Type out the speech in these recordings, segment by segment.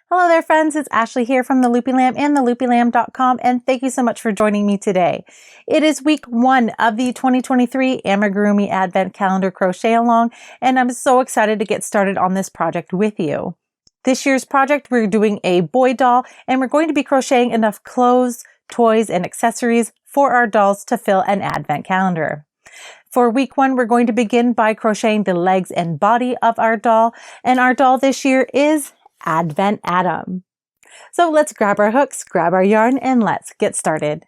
Hello there, friends. It's Ashley here from the Loopy Lamb and theloopylamb.com, and thank you so much for joining me today. It is week 1 of the 2023 Amigurumi Advent Calendar Crochet Along, and I'm so excited to get started on this project with you. This year's project, we're doing a boy doll, and we're going to be crocheting enough clothes, toys, and accessories for our dolls to fill an Advent calendar. For week 1, we're going to begin by crocheting the legs and body of our doll, and our doll this year is Advent Adam. So let's grab our hooks, grab our yarn, and let's get started.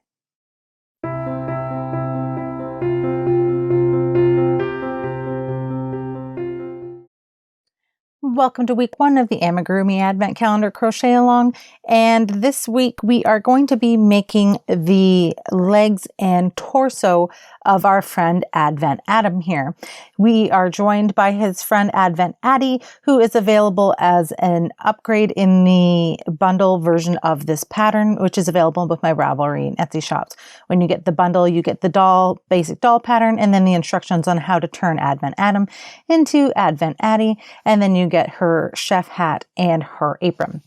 Welcome to week 1 of the Amigurumi Advent Calendar Crochet Along, and this week we are going to be making the legs and torso of our friend Advent Adam here. We are joined by his friend Advent Addie, who is available as an upgrade in the bundle version of this pattern, which is available with my Ravelry and Etsy shops. When you get the bundle, you get the doll, basic doll pattern, and then the instructions on how to turn Advent Adam into Advent Addie, and then you get her chef hat and her apron.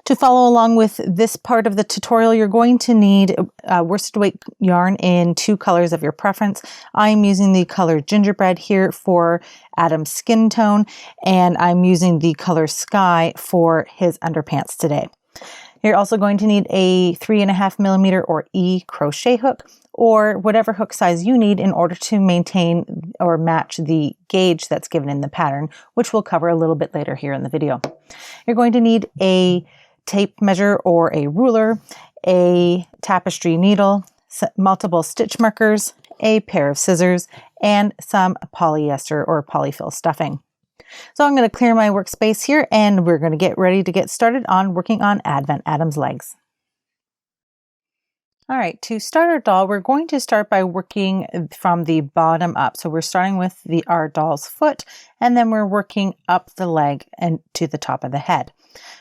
To follow along with this part of the tutorial, you're going to need worsted weight yarn in 2 colors of your preference. I'm using the color gingerbread here for Adam's skin tone, and I'm using the color sky for his underpants today. You're also going to need a 3.5mm or E crochet hook, or whatever hook size you need in order to maintain or match the gauge that's given in the pattern, which we'll cover a little bit later here in the video. You're going to need a tape measure or a ruler, a tapestry needle, multiple stitch markers, a pair of scissors, and some polyester or polyfill stuffing. So I'm going to clear my workspace here, and we're going to get ready to get started on working on Advent Adam's legs. All right, to start our doll, we're going to start by working from the bottom up. So we're starting with our doll's foot, and then we're working up the leg and to the top of the head.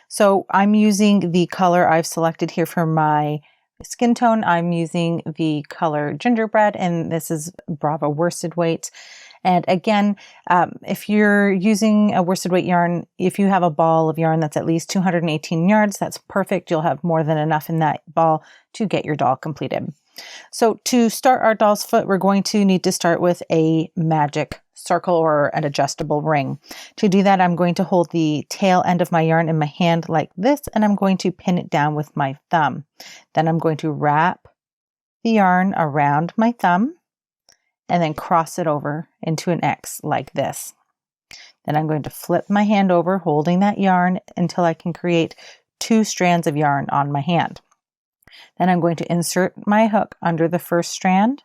So I'm using the color I've selected here for my skin tone. I'm using the color gingerbread, and this is Bravo worsted weight. And again, if you're using a worsted weight yarn, if you have a ball of yarn that's at least 218 yards, that's perfect. You'll have more than enough in that ball to get your doll completed. So to start our doll's foot, we're going to need to start with a magic circle or an adjustable ring. To do that, I'm going to hold the tail end of my yarn in my hand like this, and I'm going to pin it down with my thumb. Then I'm going to wrap the yarn around my thumb and then cross it over into an X like this. Then I'm going to flip my hand over, holding that yarn until I can create 2 strands of yarn on my hand. Then I'm going to insert my hook under the first strand,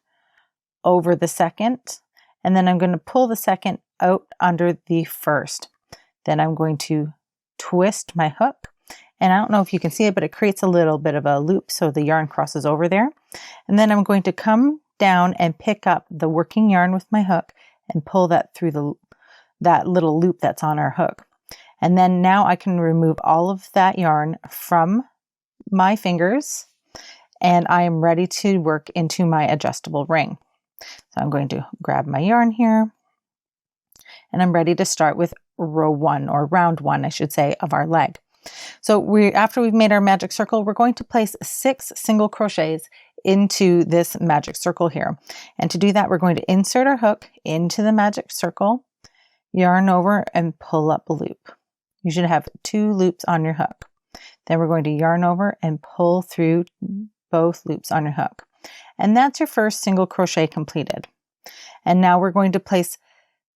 over the second, and then I'm going to pull the second out under the first. Then I'm going to twist my hook, and I don't know if you can see it, but it creates a little bit of a loop so the yarn crosses over there. And then I'm going to come down and pick up the working yarn with my hook and pull that through that little loop that's on our hook. And then now I can remove all of that yarn from my fingers, and I am ready to work into my adjustable ring. So I'm going to grab my yarn here, and I'm ready to start with row 1, or round 1, I should say, of our leg. So after we've made our magic circle, we're going to place 6 single crochets into this magic circle here. And to do that, we're going to insert our hook into the magic circle, yarn over, and pull up a loop. You should have 2 loops on your hook. Then we're going to yarn over and pull through both loops on your hook. And that's your first single crochet completed. And now we're going to place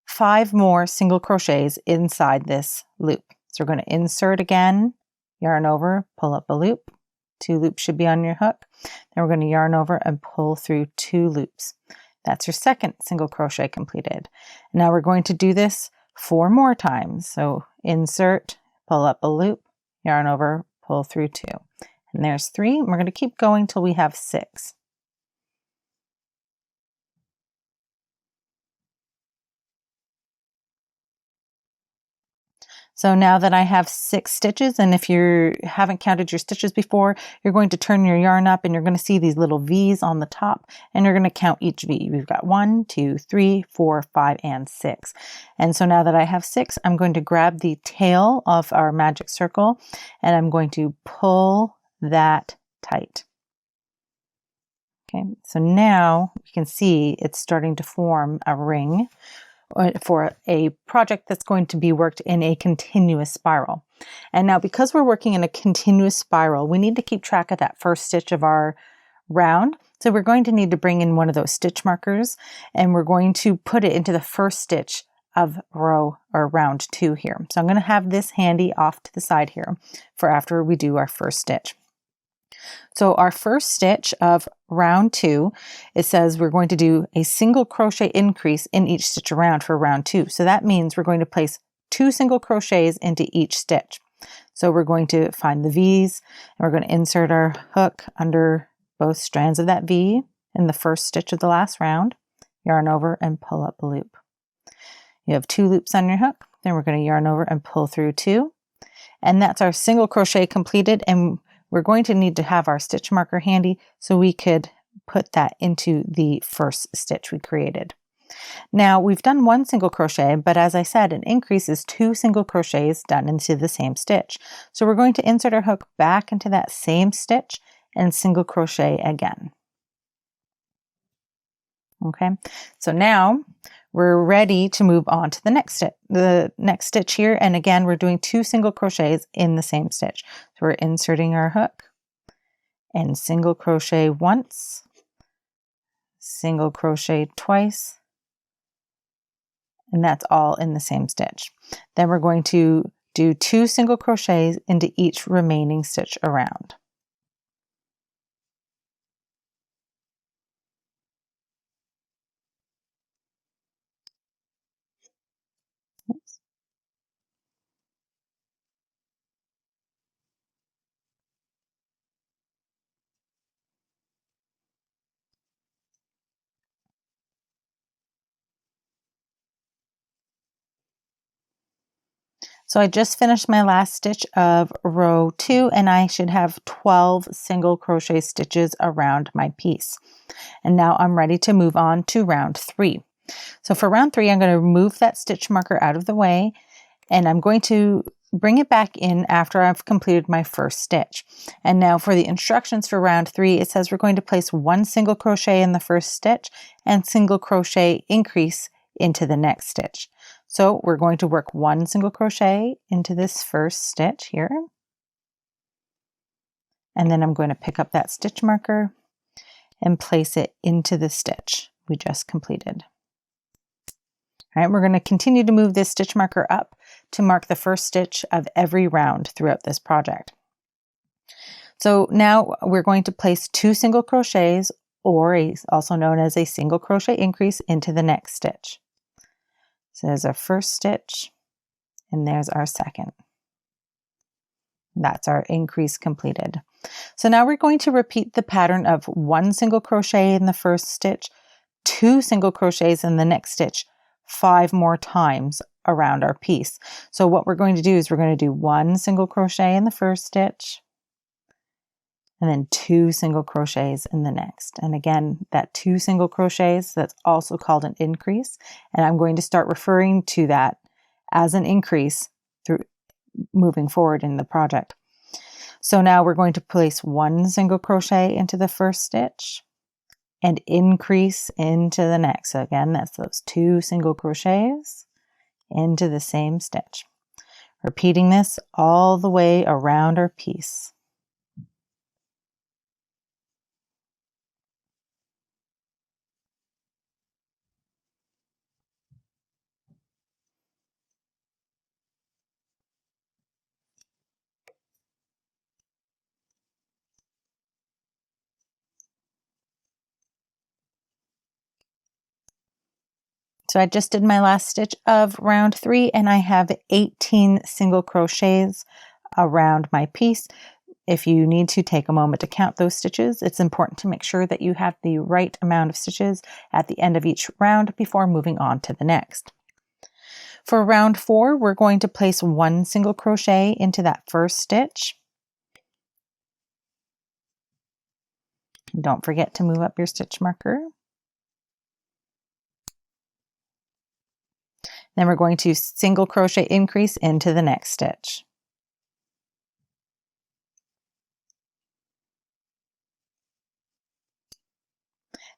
5 more single crochets inside this loop. So we're going to insert again, yarn over, pull up a loop. 2 loops should be on your hook. Then we're going to yarn over and pull through 2 loops. That's your second single crochet completed. Now we're going to do this 4 more times. So insert, pull up a loop, yarn over, pull through 2. And there's 3. And we're going to keep going till we have 6. So now that I have 6 stitches, and if you haven't counted your stitches before, you're going to turn your yarn up and you're going to see these little V's on the top, and you're going to count each V. We've got 1, 2, 3, 4, 5, and 6. And so now that I have 6, I'm going to grab the tail of our magic circle and I'm going to pull that tight. Okay, so now you can see it's starting to form a ring for a project that's going to be worked in a continuous spiral. And now because we're working in a continuous spiral, we need to keep track of that first stitch of our round. So we're going to need to bring in one of those stitch markers and we're going to put it into the first stitch of row or round 2 here. So I'm going to have this handy off to the side here for after we do our first stitch. So our first stitch of round 2, it says we're going to do a single crochet increase in each stitch around for round 2. So that means we're going to place 2 single crochets into each stitch. So we're going to find the V's and we're going to insert our hook under both strands of that V in the first stitch of the last round, yarn over and pull up a loop. You have 2 loops on your hook, then we're going to yarn over and pull through 2. And that's our single crochet completed, and we're going to need to have our stitch marker handy so we could put that into the first stitch we created. Now we've done 1 single crochet, but as I said, an increase is 2 single crochets done into the same stitch. So we're going to insert our hook back into that same stitch and single crochet again. Okay, so now we're ready to move on to the next stitch here. And again, we're doing 2 single crochets in the same stitch. So we're inserting our hook and single crochet once, single crochet twice, and that's all in the same stitch. Then we're going to do 2 single crochets into each remaining stitch around. So I just finished my last stitch of row 2 and I should have 12 single crochet stitches around my piece. And now I'm ready to move on to round 3. So for round 3, I'm going to remove that stitch marker out of the way and I'm going to bring it back in after I've completed my first stitch. And now for the instructions for round 3, it says we're going to place 1 single crochet in the first stitch and single crochet increase into the next stitch. So we're going to work 1 single crochet into this first stitch here. And then I'm going to pick up that stitch marker and place it into the stitch we just completed. All right, we're going to continue to move this stitch marker up to mark the first stitch of every round throughout this project. So now we're going to place 2 single crochets, or also known as a single crochet increase, into the next stitch. So there's our first stitch, and there's our second. That's our increase completed. So now we're going to repeat the pattern of 1 single crochet in the first stitch, 2 single crochets in the next stitch, 5 more times around our piece. So what we're going to do is we're going to do 1 single crochet in the first stitch, and then 2 single crochets in the next. And again, that 2 single crochets, that's also called an increase. And I'm going to start referring to that as an increase through moving forward in the project. So now we're going to place 1 single crochet into the first stitch and increase into the next. So again, that's those 2 single crochets into the same stitch. Repeating this all the way around our piece. So I just did my last stitch of round 3 and I have 18 single crochets around my piece. If you need to take a moment to count those stitches, it's important to make sure that you have the right amount of stitches at the end of each round before moving on to the next. For round 4, we're going to place 1 single crochet into that first stitch. Don't forget to move up your stitch marker. Then we're going to single crochet increase into the next stitch.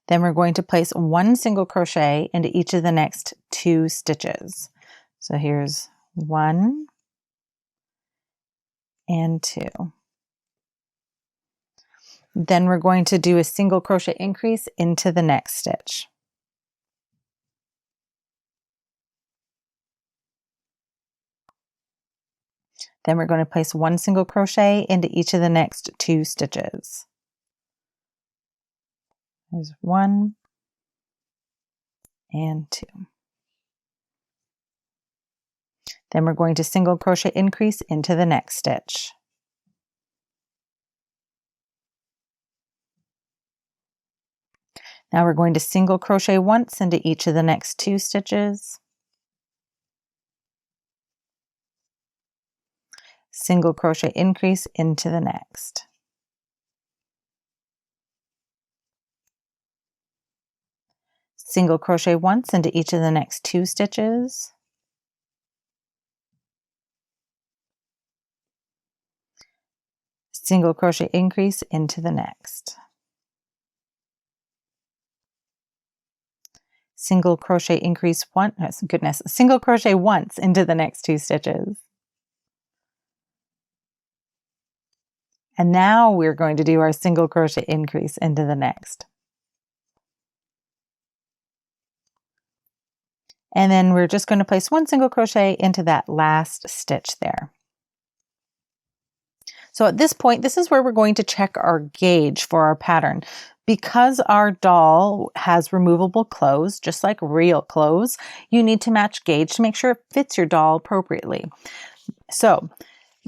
Then we're going to place 1 single crochet into each of the next 2 stitches. So here's 1 and 2. Then we're going to do a single crochet increase into the next stitch. Then we're going to place 1 single crochet into each of the next 2 stitches. There's 1 and 2. Then we're going to single crochet increase into the next stitch. Now we're going to single crochet once into each of the next 2 stitches. Single crochet increase into the next. Single crochet once into each of the next 2 stitches. Single crochet increase into the next. Single crochet increase single crochet once into the next 2 stitches. And now we're going to do our single crochet increase into the next. And then we're just going to place 1 single crochet into that last stitch there. So at this point, this is where we're going to check our gauge for our pattern. Because our doll has removable clothes, just like real clothes, you need to match gauge to make sure it fits your doll appropriately. So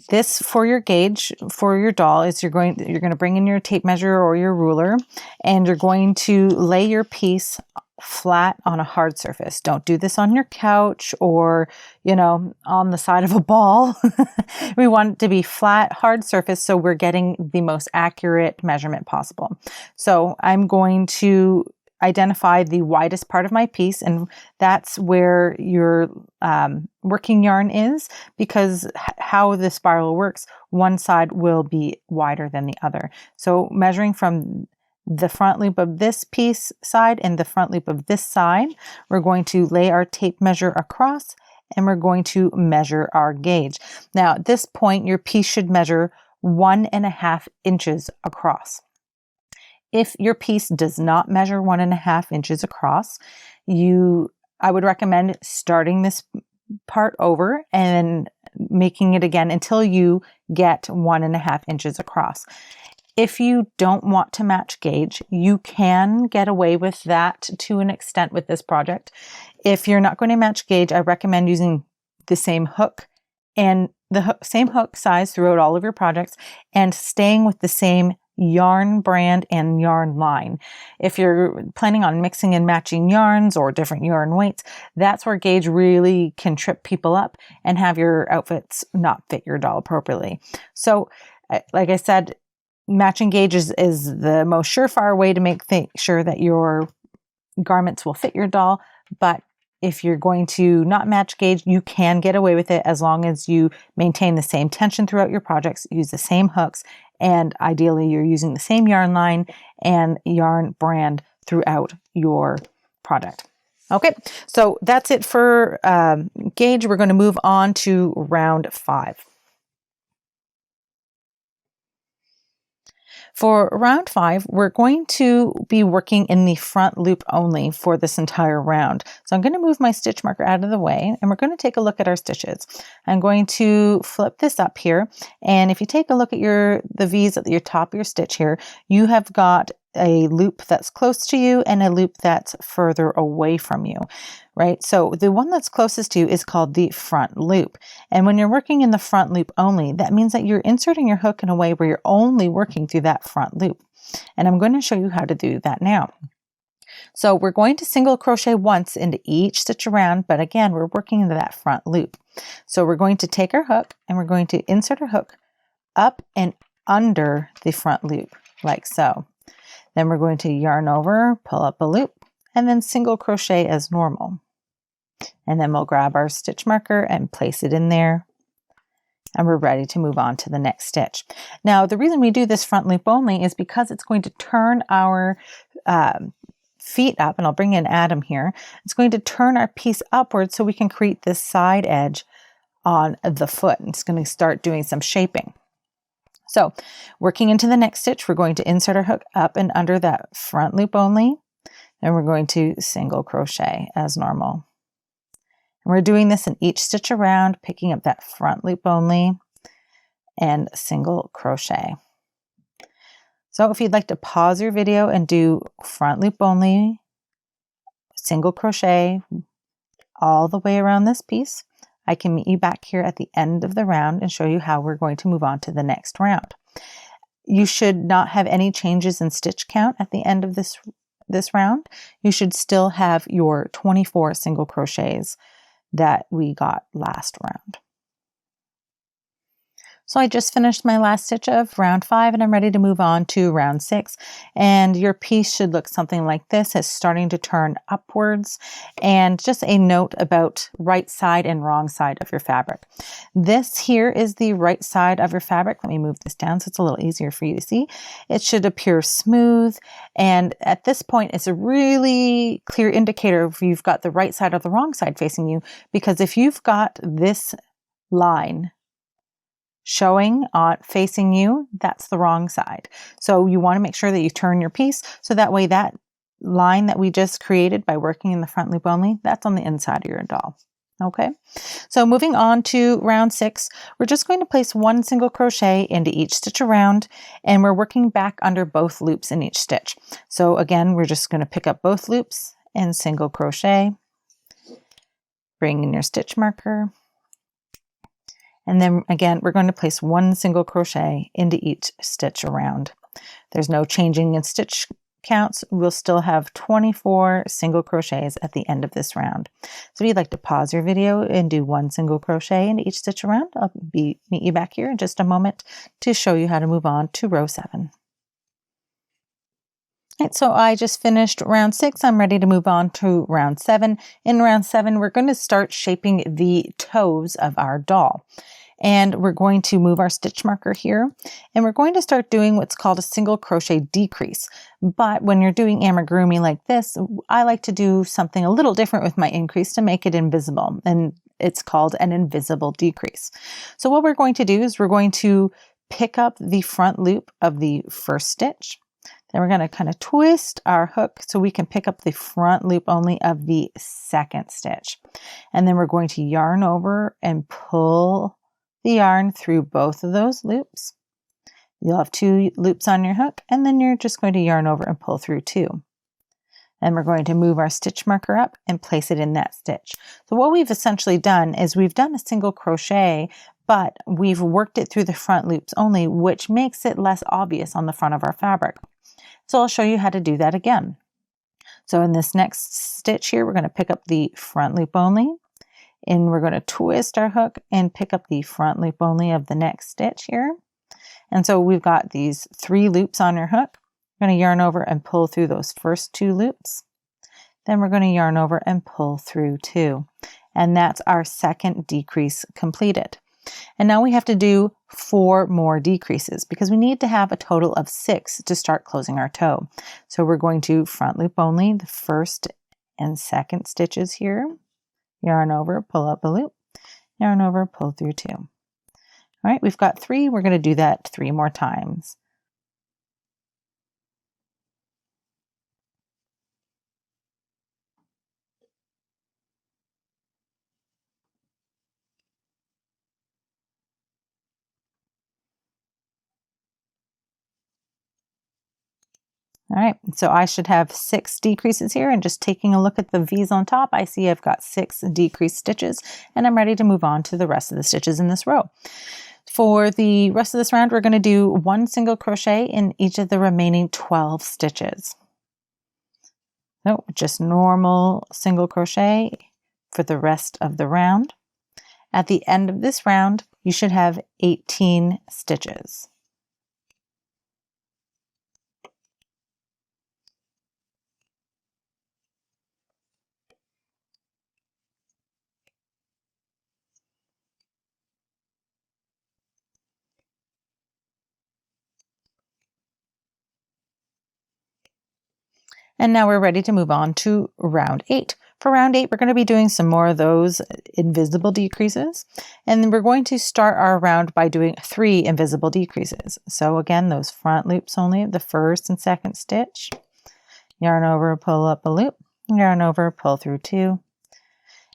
this for your gauge for your doll is you're going to bring in your tape measure or your ruler, and you're going to lay your piece flat on a hard surface. Don't do this on your couch or, on the side of a ball. We want it to be flat, hard surface so we're getting the most accurate measurement possible. So I'm going to identify the widest part of my piece, and that's where your working yarn is, because how the spiral works, one side will be wider than the other. So measuring from the front loop of this piece side and the front loop of this side, we're going to lay our tape measure across and we're going to measure our gauge. Now at this point, your piece should measure 1.5 inches across. If your piece does not measure 1.5 inches across, I would recommend starting this part over and making it again until you get 1.5 inches across. If you don't want to match gauge, you can get away with that to an extent with this project. If you're not going to match gauge, I recommend using the same hook and the same hook size throughout all of your projects and staying with the same yarn brand and yarn line. If you're planning on mixing and matching yarns or different yarn weights, that's where gauge really can trip people up and have your outfits not fit your doll appropriately. So, like I said, matching gauge is the most surefire way to make sure that your garments will fit your doll. But if you're going to not match gauge, you can get away with it as long as you maintain the same tension throughout your projects, use the same hooks, and ideally you're using the same yarn line and yarn brand throughout your project. Okay, so that's it for gauge. We're going to move on to round 5. For round 5, we're going to be working in the front loop only for this entire round. So I'm going to move my stitch marker out of the way and we're going to take a look at our stitches. I'm going to flip this up here, and if you take a look at the V's at your top of your stitch here, you have got a loop that's close to you and a loop that's further away from you, right? So the one that's closest to you is called the front loop. And when you're working in the front loop only, that means that you're inserting your hook in a way where you're only working through that front loop. And I'm going to show you how to do that now. So we're going to single crochet once into each stitch around, but again, we're working into that front loop. So we're going to take our hook and we're going to insert our hook up and under the front loop, like so. Then we're going to yarn over, pull up a loop, and then single crochet as normal. And then we'll grab our stitch marker and place it in there. And we're ready to move on to the next stitch. Now, the reason we do this front loop only is because it's going to turn our feet up, and I'll bring in Adam here. It's going to turn our piece upwards so we can create this side edge on the foot. It's going to start doing some shaping. So working into the next stitch, we're going to insert our hook up and under that front loop only, and we're going to single crochet as normal. And we're doing this in each stitch around, picking up that front loop only and single crochet. So if you'd like to pause your video and do front loop only, single crochet all the way around this piece, I can meet you back here at the end of the round and show you how we're going to move on to the next round. You should not have any changes in stitch count at the end of this round. You should still have your 24 single crochets that we got last round. So I just finished my last stitch of round 5 and I'm ready to move on to round 6. And your piece should look something like this. It's starting to turn upwards. And just a note about right side and wrong side of your fabric. This here is the right side of your fabric. Let me move this down so it's a little easier for you to see. It should appear smooth. And at this point, it's a really clear indicator if you've got the right side or the wrong side facing you. Because if you've got this line showing on facing you, that's the wrong side. So you want to make sure that you turn your piece so that way that line that we just created by working in the front loop only, that's on the inside of your doll. Okay, so moving on to round 6, we're just going to place one single crochet into each stitch around, and we're working back under both loops in each stitch. So again, we're just going to pick up both loops and single crochet, bring in your stitch marker. And then again, we're going to place one single crochet into each stitch around. There's no changing in stitch counts. We'll still have 24 single crochets at the end of this round. So if you'd like to pause your video and do one single crochet into each stitch around, I'll meet you back here in just a moment to show you how to move on to row 7. Right, so I just finished round 6. I'm ready to move on to round 7. In round 7, we're going to start shaping the toes of our doll. And we're going to move our stitch marker here. And we're going to start doing what's called a single crochet decrease. But when you're doing amigurumi like this, I like to do something a little different with my increase to make it invisible. And it's called an invisible decrease. So what we're going to do is we're going to pick up the front loop of the first stitch. Then we're going to kind of twist our hook so we can pick up the front loop only of the second stitch. And then we're going to yarn over and pull the yarn through both of those loops. You'll have 2 loops on your hook, and then you're just going to yarn over and pull through 2. And we're going to move our stitch marker up and place it in that stitch. So what we've essentially done is we've done a single crochet, but we've worked it through the front loops only, which makes it less obvious on the front of our fabric. So I'll show you how to do that again. So in this next stitch here, we're going to pick up the front loop only, and we're going to twist our hook and pick up the front loop only of the next stitch here. And so we've got these 3 loops on your hook. We're going to yarn over and pull through those first 2 loops. Then we're going to yarn over and pull through 2. And that's our second decrease completed. And now we have to do 4 more decreases because we need to have a total of 6 to start closing our toe. So we're going to front loop only the first and second stitches here. Yarn over, pull up a loop, yarn over, pull through 2. All right, we've got 3. We're going to do that 3 more times. All right, so I should have 6 decreases here, and just taking a look at the V's on top, I see I've got 6 decreased stitches, and I'm ready to move on to the rest of the stitches in this row. For the rest of this round, we're going to do 1 single crochet in each of the remaining 12 stitches. So just normal single crochet for the rest of the round. At the end of this round, you should have 18 stitches. And now we're ready to move on to round 8. For round 8, we're going to be doing some more of those invisible decreases. And then we're going to start our round by doing 3 invisible decreases. So again, those front loops only, the first and second stitch. Yarn over, pull up a loop, yarn over, pull through 2.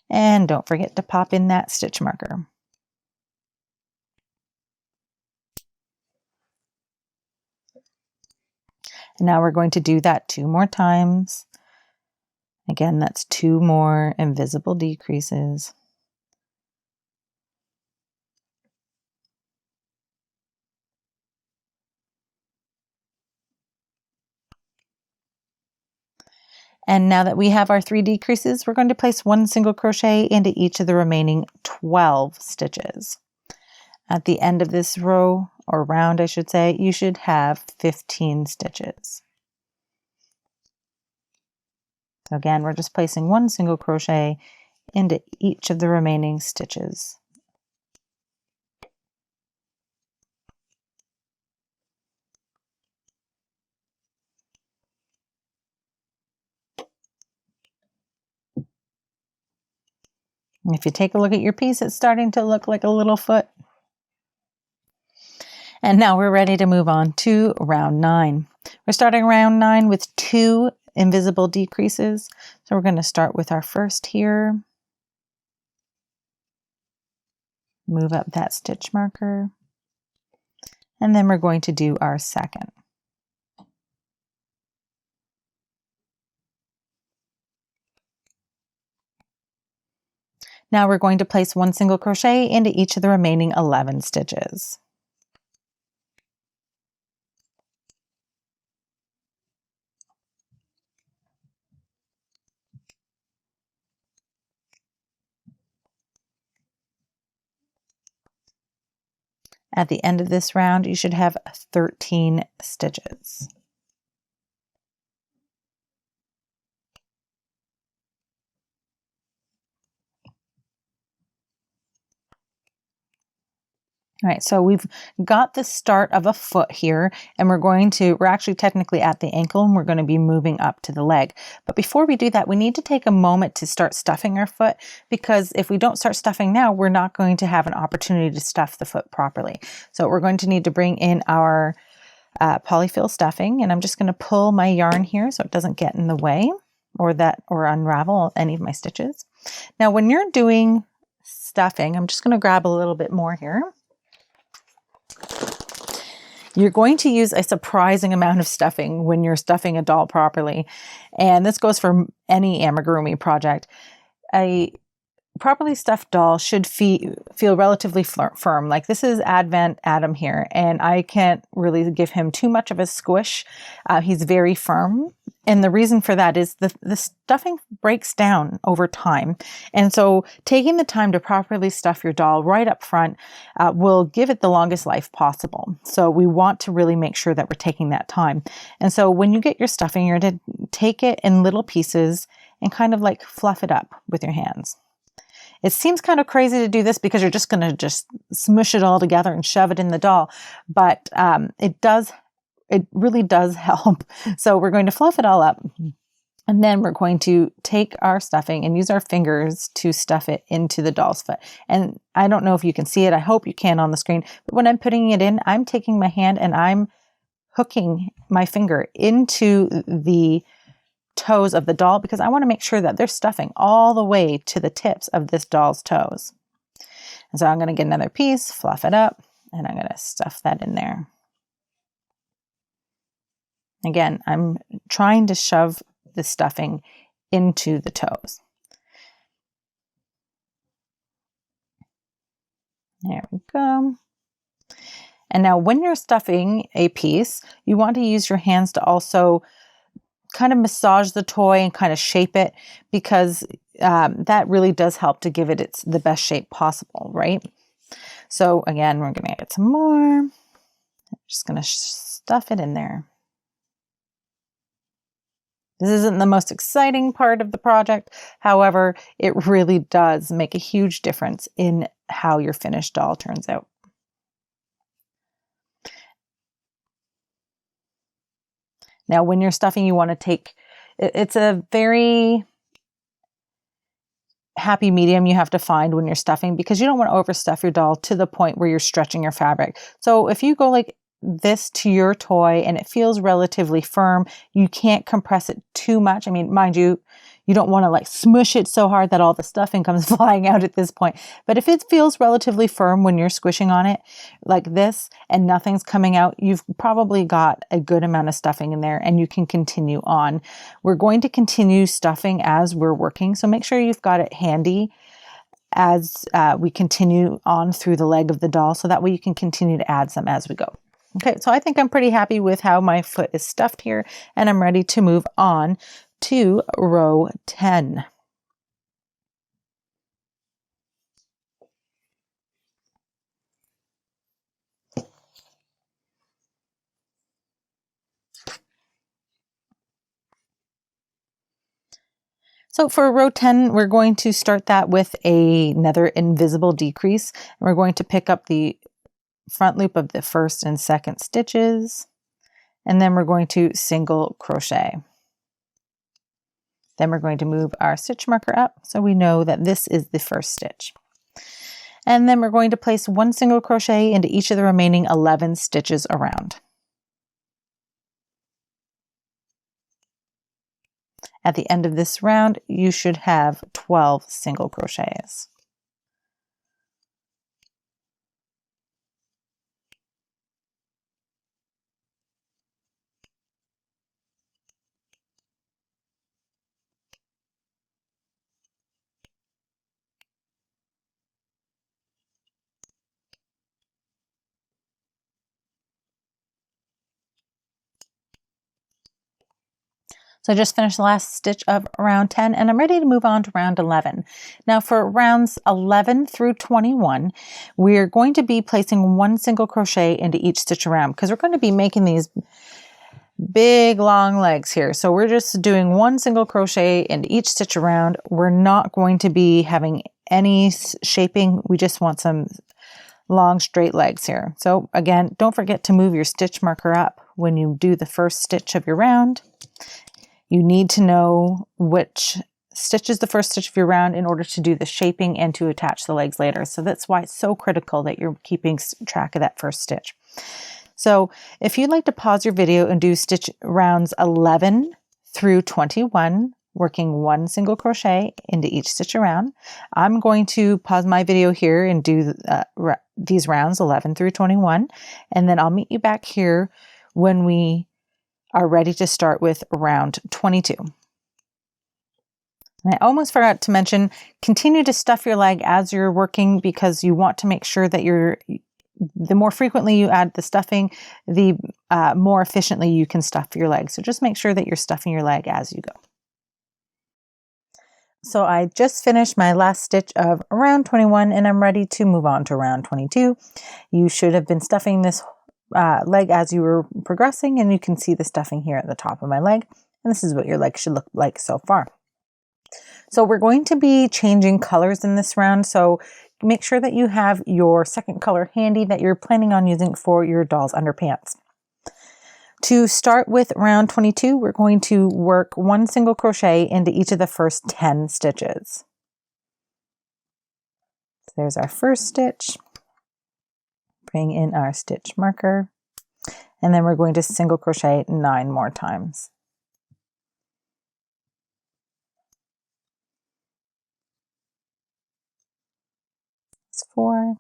And don't forget to pop in that stitch marker. And now we're going to do that 2 more times. Again, that's 2 more invisible decreases. And now that we have our 3 decreases, we're going to place 1 single crochet into each of the remaining 12 stitches. At the end of this row, or round I should say, you should have 15 stitches. So again, we're just placing 1 single crochet into each of the remaining stitches. And if you take a look at your piece, it's starting to look like a little foot. And now we're ready to move on to round 9. We're starting round 9 with 2 invisible decreases. So we're going to start with our first here. Move up that stitch marker. And then we're going to do our second. Now we're going to place 1 single crochet into each of the remaining 11 stitches. At the end of this round, you should have 13 stitches. All right, so we've got the start of a foot here, and we're actually technically at the ankle, and we're going to be moving up to the leg. But before we do that, we need to take a moment to start stuffing our foot, because if we don't start stuffing now, we're not going to have an opportunity to stuff the foot properly. So we're going to need to bring in our polyfill stuffing, and I'm just going to pull my yarn here so it doesn't get in the way or unravel any of my stitches. Now, when you're doing stuffing, I'm just going to grab a little bit more here. You're going to use a surprising amount of stuffing when you're stuffing a doll properly. And this goes for any amigurumi project. A properly stuffed doll should feel relatively firm. Like this is Advent Adam here, and I can't really give him too much of a squish. He's very firm. And the reason for that is the stuffing breaks down over time. And so taking the time to properly stuff your doll right up front will give it the longest life possible. So we want to really make sure that we're taking that time. And so when you get your stuffing, you're going to take it in little pieces and kind of like fluff it up with your hands. It seems kind of crazy to do this because you're just going to just smush it all together and shove it in the doll. But it really does help. So we're going to fluff it all up. And then we're going to take our stuffing and use our fingers to stuff it into the doll's foot. And I don't know if you can see it. I hope you can on the screen. But when I'm putting it in, I'm taking my hand and I'm hooking my finger into the toes of the doll because I want to make sure that they're stuffing all the way to the tips of this doll's toes. And so I'm going to get another piece, fluff it up, and I'm going to stuff that in there. Again, I'm trying to shove the stuffing into the toes. There we go. And now when you're stuffing a piece, you want to use your hands to also kind of massage the toy and kind of shape it, because that really does help to give it the best shape possible, right? So again, we're going to get some more. Just going to stuff it in there. This isn't the most exciting part of the project. However, it really does make a huge difference in how your finished doll turns out. Now, when you're stuffing, you want to take, it's a very happy medium you have to find when you're stuffing, because you don't want to overstuff your doll to the point where you're stretching your fabric. So if you go like this to your toy and it feels relatively firm, you can't compress it too much. I mean, mind you, you don't want to like smush it so hard that all the stuffing comes flying out at this point. But if it feels relatively firm when you're squishing on it like this and nothing's coming out, you've probably got a good amount of stuffing in there and you can continue on. We're going to continue stuffing as we're working, so make sure you've got it handy as we continue on through the leg of the doll, so that way you can continue to add some as we go. Okay, so I think I'm pretty happy with how my foot is stuffed here, and I'm ready to move on to row 10. So for row 10, we're going to start that with another invisible decrease. And we're going to pick up the front loop of the first and second stitches, and then we're going to single crochet. Then we're going to move our stitch marker up so we know that this is the first stitch. And then we're going to place one single crochet into each of the remaining 11 stitches around. At the end of this round, you should have 12 single crochets. So I just finished the last stitch of round 10 and I'm ready to move on to round 11. Now for rounds 11 through 21, we're going to be placing one single crochet into each stitch around, because we're going to be making these big long legs here. So we're just doing one single crochet into each stitch around. We're not going to be having any shaping. We just want some long straight legs here. So again, don't forget to move your stitch marker up when you do the first stitch of your round. You need to know which stitch is the first stitch of your round in order to do the shaping and to attach the legs later. So that's why it's so critical that you're keeping track of that first stitch. So if you'd like to pause your video and do stitch rounds 11 through 21, working one single crochet into each stitch around, I'm going to pause my video here and do these rounds 11 through 21, and then I'll meet you back here when we are ready to start with round 22. And I almost forgot to mention, continue to stuff your leg as you're working, because you want to make sure that the more frequently you add the stuffing, the more efficiently you can stuff your leg. So just make sure that you're stuffing your leg as you go. So I just finished my last stitch of round 21 and I'm ready to move on to round 22. You should have been stuffing this leg as you were progressing, and you can see the stuffing here at the top of my leg, and this is what your leg should look like so far. So we're going to be changing colors in this round, so make sure that you have your second color handy that you're planning on using for your doll's underpants. To start with round 22, we're going to work one single crochet into each of the first 10 stitches. So there's our first stitch. Bring in our stitch marker, and then we're going to single crochet 9 more times. That's 4.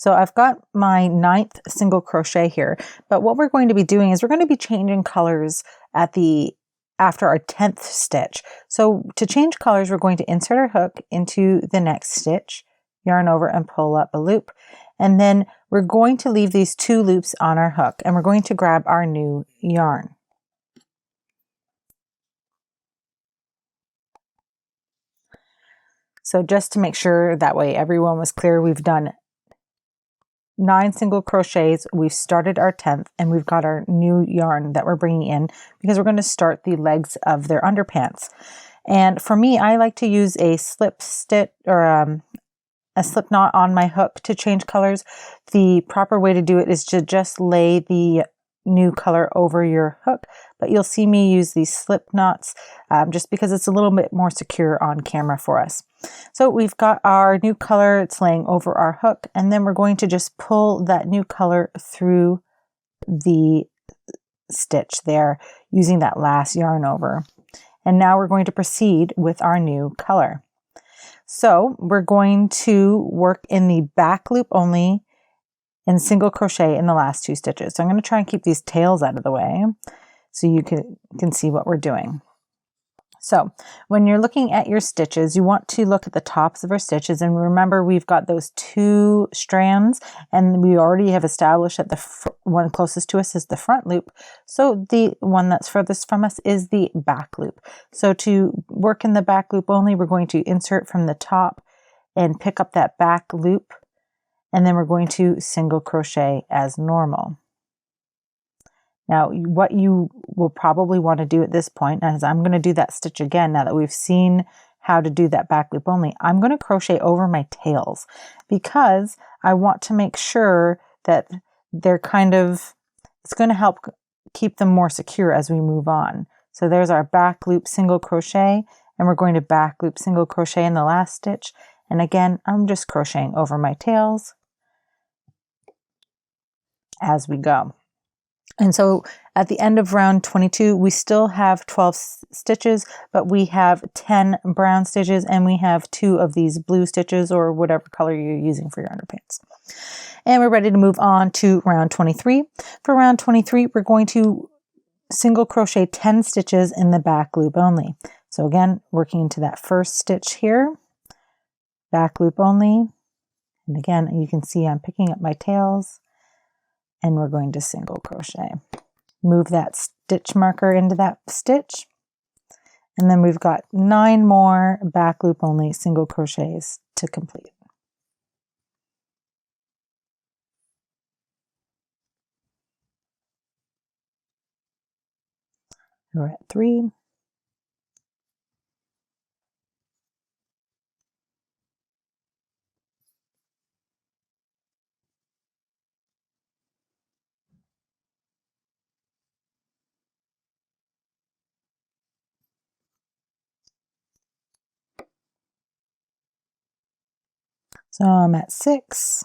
So I've got my 9th single crochet here, but what we're going to be doing is we're going to be changing colors after our 10th stitch. So to change colors, we're going to insert our hook into the next stitch, yarn over and pull up a loop. And then we're going to leave these 2 loops on our hook and we're going to grab our new yarn. So just to make sure that way everyone was clear, we've done 9 single crochets, we've started our 10th, and we've got our new yarn that we're bringing in because we're going to start the legs of their underpants. And for me, I like to use a slip stitch or a slip knot on my hook to change colors. The proper way to do it is to just lay the new color over your hook, but you'll see me use these slip knots just because it's a little bit more secure on camera for us. So we've got our new color, it's laying over our hook, and then we're going to just pull that new color through the stitch there using that last yarn over. And now we're going to proceed with our new color. So we're going to work in the back loop only and single crochet in the last 2 stitches. So I'm going to try and keep these tails out of the way so you can see what we're doing. So when you're looking at your stitches, you want to look at the tops of our stitches, and remember we've got those 2 strands, and we already have established that the one closest to us is the front loop. So the one that's furthest from us is the back loop. So to work in the back loop only, we're going to insert from the top and pick up that back loop, and then we're going to single crochet as normal. Now, what you will probably want to do at this point, as I'm going to do that stitch again now that we've seen how to do that back loop only, I'm going to crochet over my tails because I want to make sure that they're it's going to help keep them more secure as we move on. So there's our back loop single crochet, and we're going to back loop single crochet in the last stitch. And again, I'm just crocheting over my tails as we go. And so at the end of round 22, we still have 12 stitches, but we have 10 brown stitches and we have 2 of these blue stitches or whatever color you're using for your underpants. And we're ready to move on to round 23. For round 23, we're going to single crochet 10 stitches in the back loop only. So again, working into that first stitch here, back loop only. And again, you can see I'm picking up my tails. And we're going to single crochet. Move that stitch marker into that stitch. And then we've got 9 more back loop only single crochets to complete. We're at 3. So I'm at 6.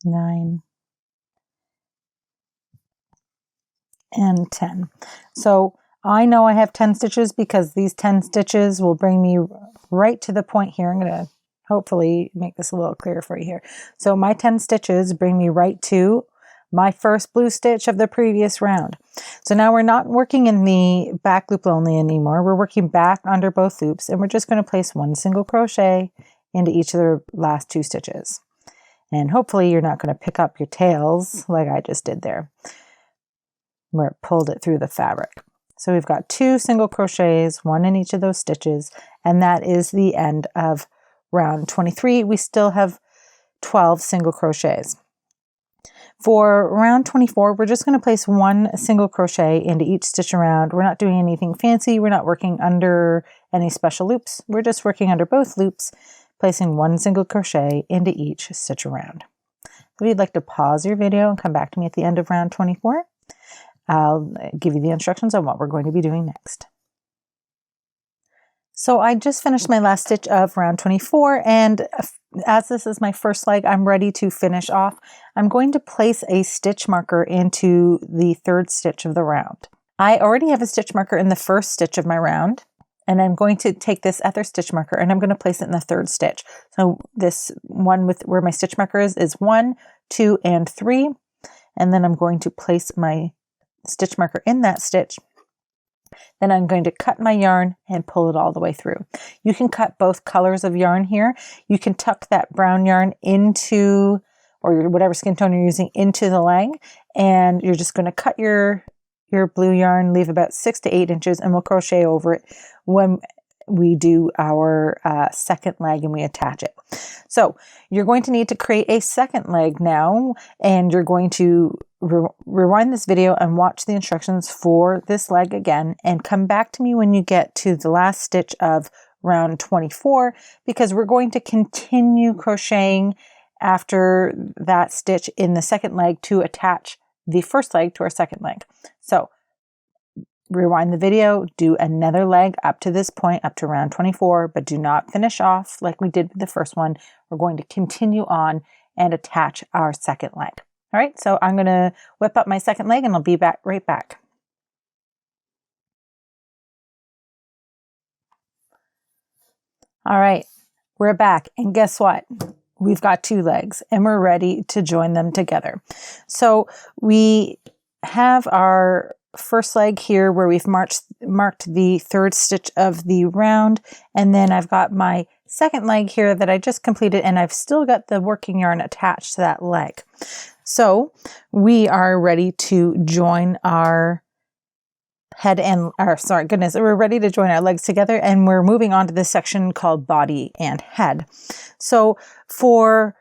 Nine. And 10. So I know I have 10 stitches because these 10 stitches will bring me right to the point here. I'm going to hopefully make this a little clearer for you here. So my 10 stitches bring me right to my first blue stitch of the previous round. So now we're not working in the back loop only anymore. We're working back under both loops, and we're just going to place 1 single crochet into each of the last 2 stitches. And hopefully you're not going to pick up your tails like I just did there, where it pulled it through the fabric. So we've got 2 single crochets, 1 in each of those stitches, and that is the end of round 23. We still have 12 single crochets. For round 24, we're just going to place 1 single crochet into each stitch around. We're not doing anything fancy. We're not working under any special loops. We're just working under both loops, placing 1 single crochet into each stitch around. If you'd like to pause your video and come back to me at the end of round 24, I'll give you the instructions on what we're going to be doing next. So I just finished my last stitch of round 24, and as this is my first leg, I'm ready to finish off. I'm going to place a stitch marker into the third stitch of the round. I already have a stitch marker in the first stitch of my round, and I'm going to take this other stitch marker and I'm going to place it in the third stitch. So this one with where my stitch marker is 1, 2, and 3. And then I'm going to place my stitch marker in that stitch. Then I'm going to cut my yarn and pull it all the way through. You can cut both colors of yarn here. You can tuck that brown yarn into, or whatever skin tone you're using, into the leg, and you're just going to cut your blue yarn, leave about 6 to 8 inches, and we'll crochet over it when we do our second leg and we attach it. So you're going to need to create a second leg now, and you're going to rewind this video and watch the instructions for this leg again, and come back to me when you get to the last stitch of round 24, because we're going to continue crocheting after that stitch in the second leg to attach the first leg to our second leg. So rewind the video, do another leg up to this point, up to round 24, but do not finish off like we did with the first one. We're going to continue on and attach our second leg. All right, so I'm going to whip up my second leg and I'll be right back. All right, we're back, and guess what? We've got 2 legs and we're ready to join them together. So we have our first leg here where we've marked the third stitch of the round, and then I've got my second leg here that I just completed, and I've still got the working yarn attached to that leg. So we are ready to join our we're ready to join our legs together, and we're moving on to this section called body and head. So for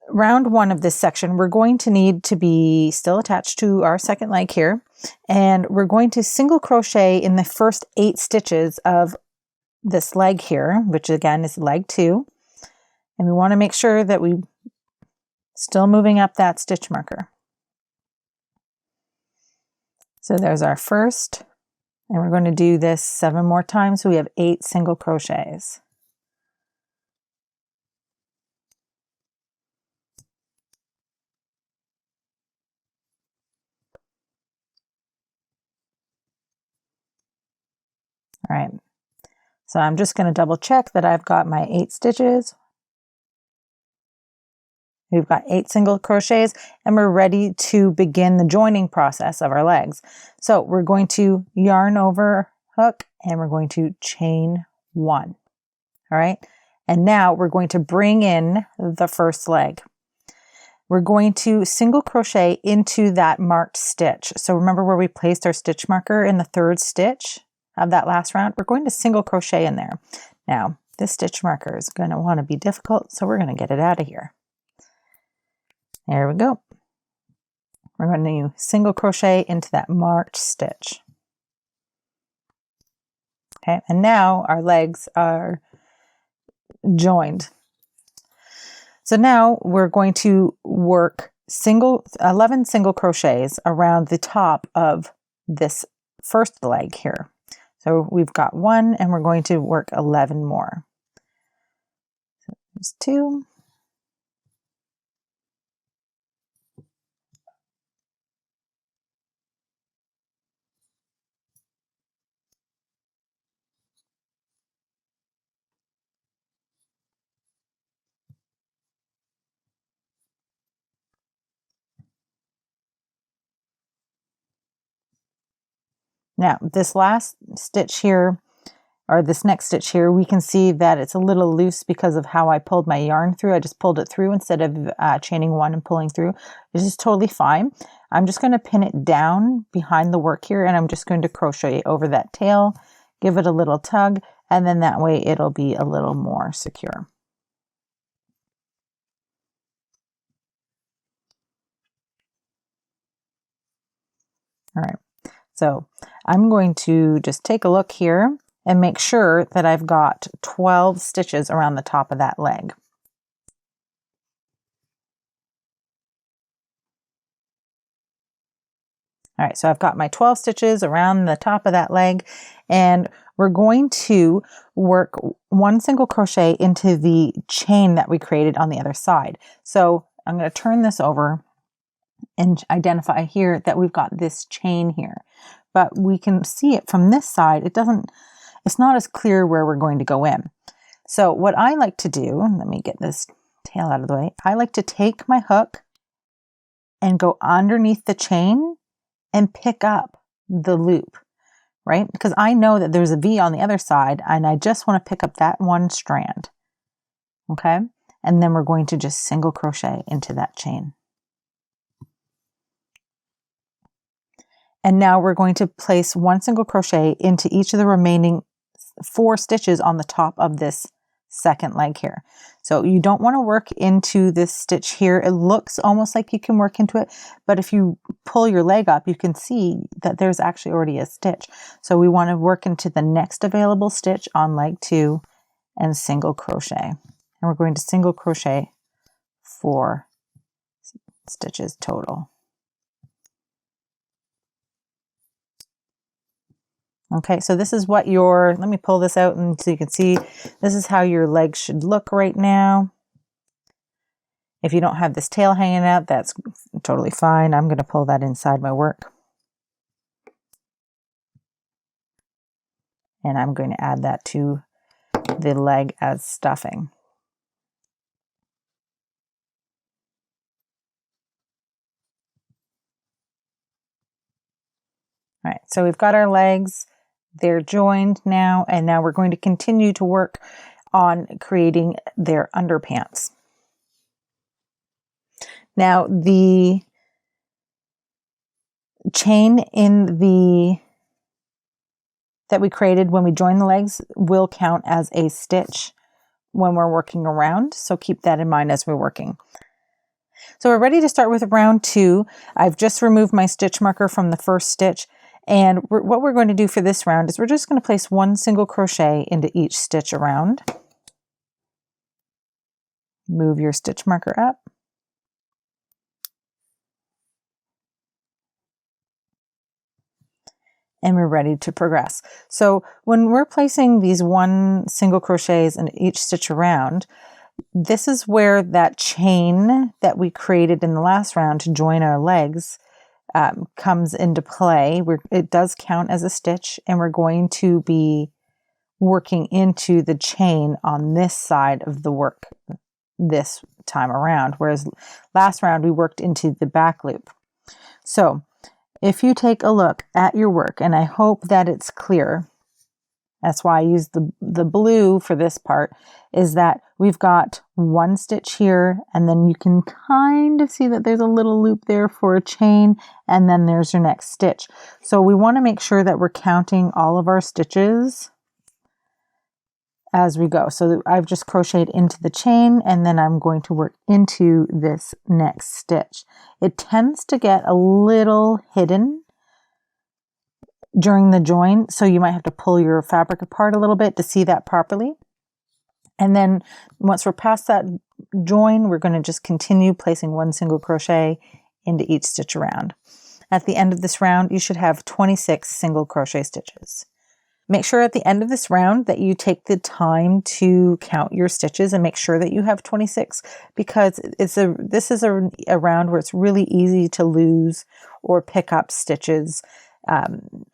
round 1 of this section, we're going to need to be still attached to our second leg here, and we're going to single crochet in the first 8 stitches of this leg here, which again is leg 2, and we want to make sure that we still moving up that stitch marker. So there's our first, and we're going to do this 7 more times, so we have 8 single crochets. All right, so I'm just going to double check that I've got my 8 stitches. We've got 8 single crochets, and we're ready to begin the joining process of our legs. So we're going to yarn over, hook, and we're going to chain 1. All right, and now we're going to bring in the first leg. We're going to single crochet into that marked stitch. So remember where we placed our stitch marker in the third stitch of that last round? We're going to single crochet in there. Now, this stitch marker is going to want to be difficult, so we're going to get it out of here. There we go. We're going to single crochet into that marked stitch. Okay, and now our legs are joined. So now we're going to work 11 single crochets around the top of this first leg here. So we've got 1, and we're going to work 11 more. So there's 2. Now, this last stitch here, or this next stitch here, we can see that it's a little loose because of how I pulled my yarn through. I just pulled it through instead of chaining 1 and pulling through. This is totally fine. I'm just going to pin it down behind the work here, and I'm just going to crochet over that tail, give it a little tug, and then that way it'll be a little more secure. All right. So I'm going to just take a look here and make sure that I've got 12 stitches around the top of that leg. All right, so I've got my 12 stitches around the top of that leg, and we're going to work one single crochet into the chain that we created on the other side. So I'm going to turn this over and identify here that we've got this chain here, but we can see it from this side. It's not as clear where we're going to go in. So what I like to do, let me get this tail out of the way. I like to take my hook and go underneath the chain and pick up the loop, right? Because I know that there's a V on the other side and I just want to pick up that one strand. Okay. And then we're going to just single crochet into that chain. And now we're going to place one single crochet into each of the remaining 4 stitches on the top of this second leg here. So you don't want to work into this stitch here. It looks almost like you can work into it, but if you pull your leg up, you can see that there's actually already a stitch. So we want to work into the next available stitch on leg 2 and single crochet. And we're going to single crochet 4 stitches total. Okay, so this is what let me pull this out and so you can see, this is how your leg should look right now. If you don't have this tail hanging out, that's totally fine. I'm going to pull that inside my work. And I'm going to add that to the leg as stuffing. All right, so we've got our legs. They're joined now, and now we're going to continue to work on creating their underpants. Now, the chain that we created when we join the legs will count as a stitch when we're working around, so keep that in mind as we're working. So we're ready to start with round 2. I've just removed my stitch marker from the first stitch. And what we're going to do for this round is we're just going to place one single crochet into each stitch around. Move your stitch marker up. And we're ready to progress. So when we're placing these one single crochets in each stitch around, this is where that chain that we created in the last round to join our legs comes into play. It does count as a stitch, and we're going to be working into the chain on this side of the work this time around, whereas last round we worked into the back loop. So if you take a look at your work, and I hope that it's clear, that's why I use the blue for this part, is that we've got one stitch here, and then you can kind of see that there's a little loop there for a chain, and then there's your next stitch. So we want to make sure that we're counting all of our stitches as we go. So I've just crocheted into the chain, and then I'm going to work into this next stitch. It tends to get a little hidden during the join, so you might have to pull your fabric apart a little bit to see that properly. And then once we're past that join, we're going to just continue placing one single crochet into each stitch around. At the end of this round, you should have 26 single crochet stitches. Make sure at the end of this round that you take the time to count your stitches and make sure that you have 26, because this is a round where it's really easy to lose or pick up stitches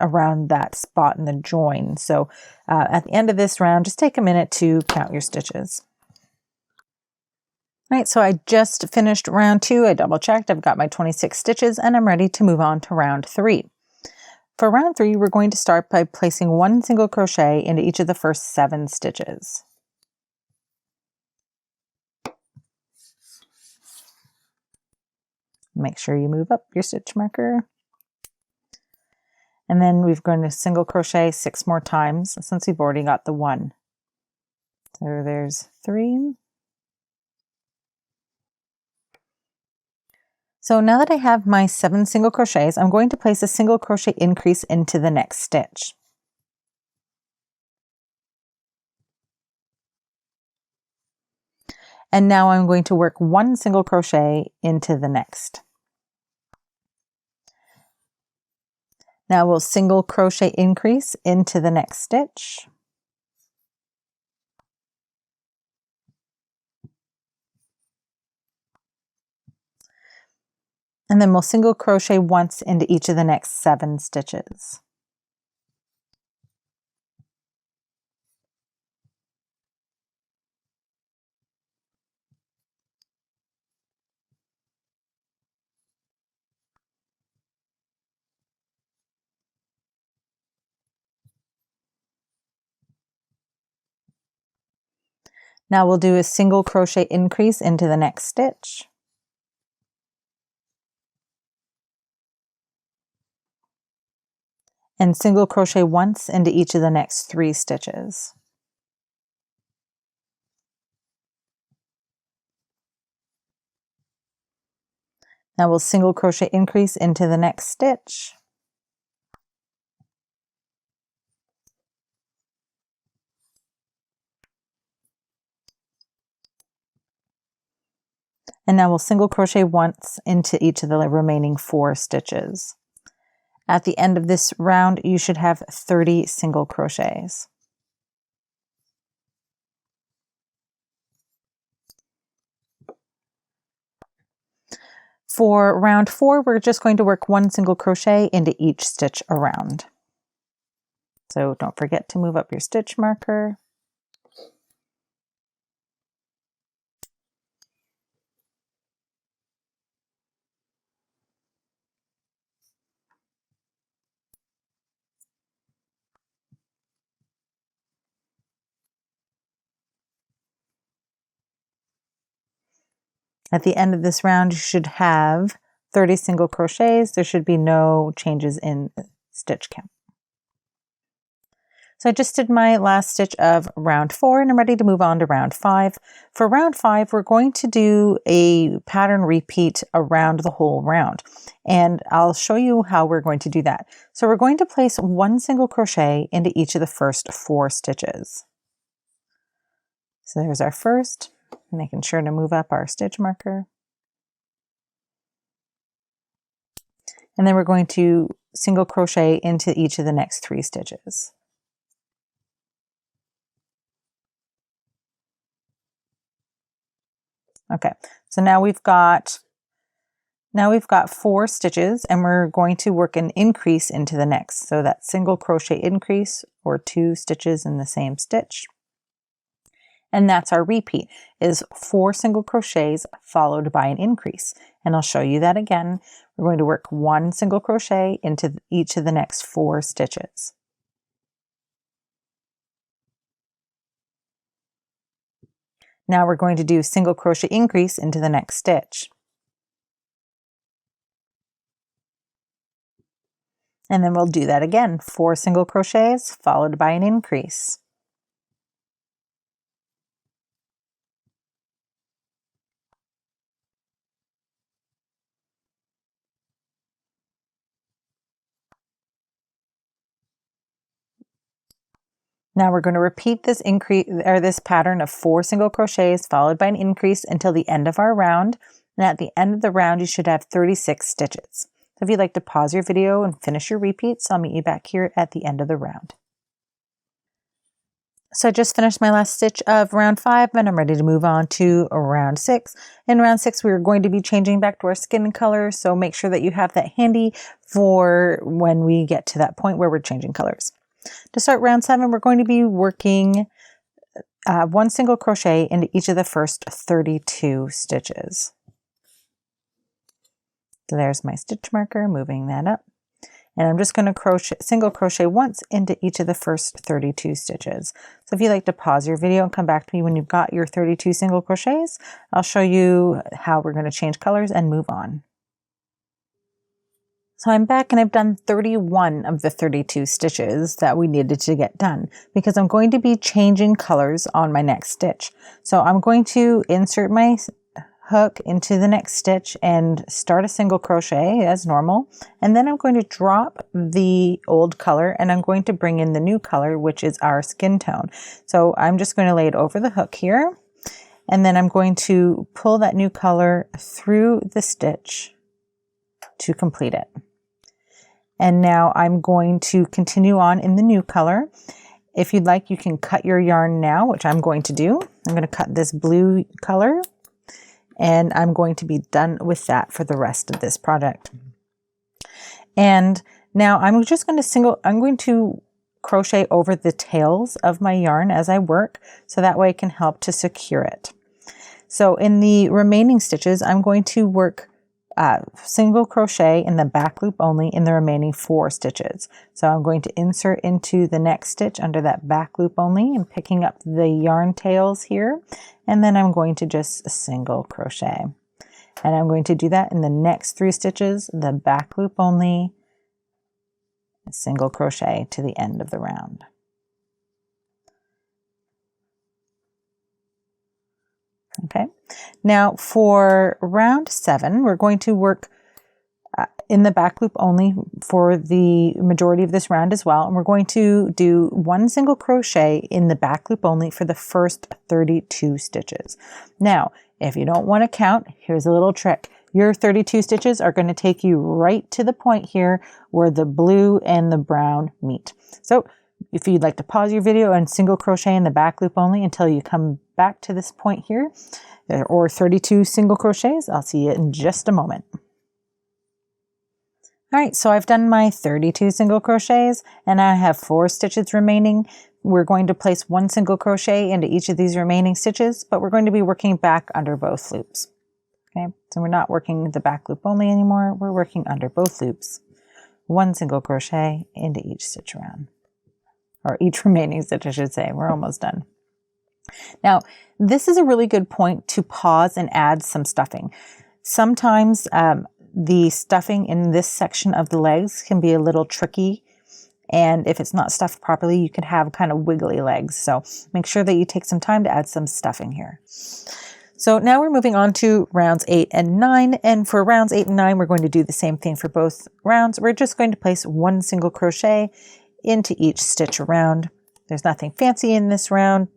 around that spot in the join. So at the end of this round, just take a minute to count your stitches. All right, so I just finished round 2. I double checked. I've got my 26 stitches, and I'm ready to move on to round 3. For round 3, we're going to start by placing one single crochet into each of the first 7 stitches. Make sure you move up your stitch marker. And then we're going to single crochet 6 more times since we've already got the 1. So there's 3. So now that I have my 7 single crochets, I'm going to place a single crochet increase into the next stitch. And now I'm going to work one single crochet into the next. Now we'll single crochet increase into the next stitch. And then we'll single crochet once into each of the next 7 stitches. Now we'll do a single crochet increase into the next stitch. And single crochet once into each of the next 3 stitches. Now we'll single crochet increase into the next stitch. And now we'll single crochet once into each of the remaining 4 stitches. At the end of this round, you should have 30 single crochets. For round 4, we're just going to work 1 single crochet into each stitch around. So don't forget to move up your stitch marker. At the end of this round, you should have 30 single crochets. There should be no changes in stitch count. So I just did my last stitch of round 4 and I'm ready to move on to round 5. For round 5, we're going to do a pattern repeat around the whole round. And I'll show you how we're going to do that. So we're going to place 1 single crochet into each of the first 4 stitches. So there's our first. Making sure to move up our stitch marker. And then we're going to single crochet into each of the next 3 stitches. Okay, so now we've got 4 stitches and we're going to work an increase into the next. So that single crochet increase or 2 stitches in the same stitch. And that's our repeat, is 4 single crochets followed by an increase. And I'll show you that again. We're going to work 1 single crochet into each of the next 4 stitches. Now we're going to do single crochet increase into the next stitch. And then we'll do that again, 4 single crochets followed by an increase. Now we're going to repeat this this pattern of 4 single crochets followed by an increase until the end of our round. And at the end of the round, you should have 36 stitches. So if you'd like to pause your video and finish your repeats, I'll meet you back here at the end of the round. So I just finished my last stitch of round 5 and I'm ready to move on to round 6. In round 6, we're going to be changing back to our skin color. So make sure that you have that handy for when we get to that point where we're changing colors. To start round 7, we're going to be working 1 single crochet into each of the first 32 stitches. So there's my stitch marker, moving that up. And I'm just going to single crochet once into each of the first 32 stitches. So if you'd like to pause your video and come back to me when you've got your 32 single crochets, I'll show you how we're going to change colors and move on. So I'm back and I've done 31 of the 32 stitches that we needed to get done because I'm going to be changing colors on my next stitch. So I'm going to insert my hook into the next stitch and start a single crochet as normal. And then I'm going to drop the old color and I'm going to bring in the new color, which is our skin tone. So I'm just going to lay it over the hook here. And then I'm going to pull that new color through the stitch to complete it. And now I'm going to continue on in the new color. If you'd like, you can cut your yarn now, which I'm going to do. I'm going to cut this blue color, and I'm going to be done with that for the rest of this project. And now I'm just going to crochet over the tails of my yarn as I work, so that way it can help to secure it. So in the remaining stitches, I'm going to work single crochet in the back loop only in the remaining 4 stitches. So I'm going to insert into the next stitch under that back loop only and picking up the yarn tails here, and then I'm going to just single crochet. And I'm going to do that in the next 3 stitches, the back loop only, single crochet to the end of the round. Okay, now for round 7, we're going to work in the back loop only for the majority of this round as well. And we're going to do 1 single crochet in the back loop only for the first 32 stitches. Now, if you don't want to count, here's a little trick. Your 32 stitches are going to take you right to the point here where the blue and the brown meet. So if you'd like to pause your video and single crochet in the back loop only until you come back to this point here, or 32 single crochets, I'll see you in just a moment. All right, so I've done my 32 single crochets and I have 4 stitches remaining. We're going to place 1 single crochet into each of these remaining stitches, but we're going to be working back under both loops. Okay, so we're not working the back loop only anymore. We're working under both loops. 1 single crochet into each stitch around. Or each remaining stitch, I should say. We're almost done. Now, this is a really good point to pause and add some stuffing. Sometimes the stuffing in this section of the legs can be a little tricky, and if it's not stuffed properly, you can have kind of wiggly legs. So make sure that you take some time to add some stuffing here. So now we're moving on to rounds 8 and 9, and for rounds 8 and 9, we're going to do the same thing for both rounds. We're just going to place 1 single crochet into each stitch around. There's nothing fancy in this round,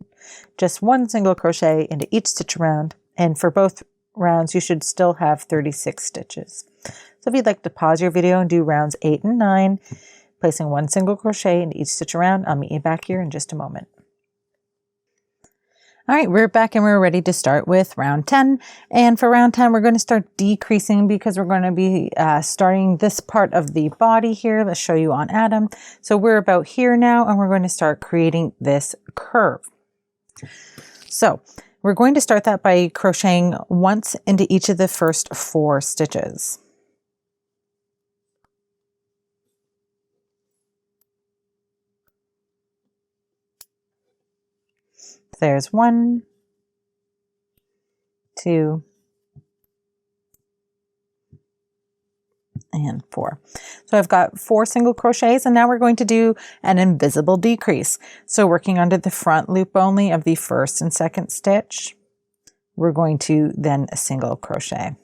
just 1 single crochet into each stitch around, and for both rounds you should still have 36 stitches. So if you'd like to pause your video and do rounds 8 and 9, placing 1 single crochet into each stitch around, I'll meet you back here in just a moment. All right, we're back and we're ready to start with round 10. And for round 10, we're going to start decreasing because we're going to be starting this part of the body here. Let's show you on Adam. So we're about here now, and we're going to start creating this curve. So we're going to start that by crocheting once into each of the first 4 stitches. There's 1, 2, and 4. So I've got 4 single crochets, and now we're going to do an invisible decrease. So working under the front loop only of the first and second stitch, we're going to then single crochet.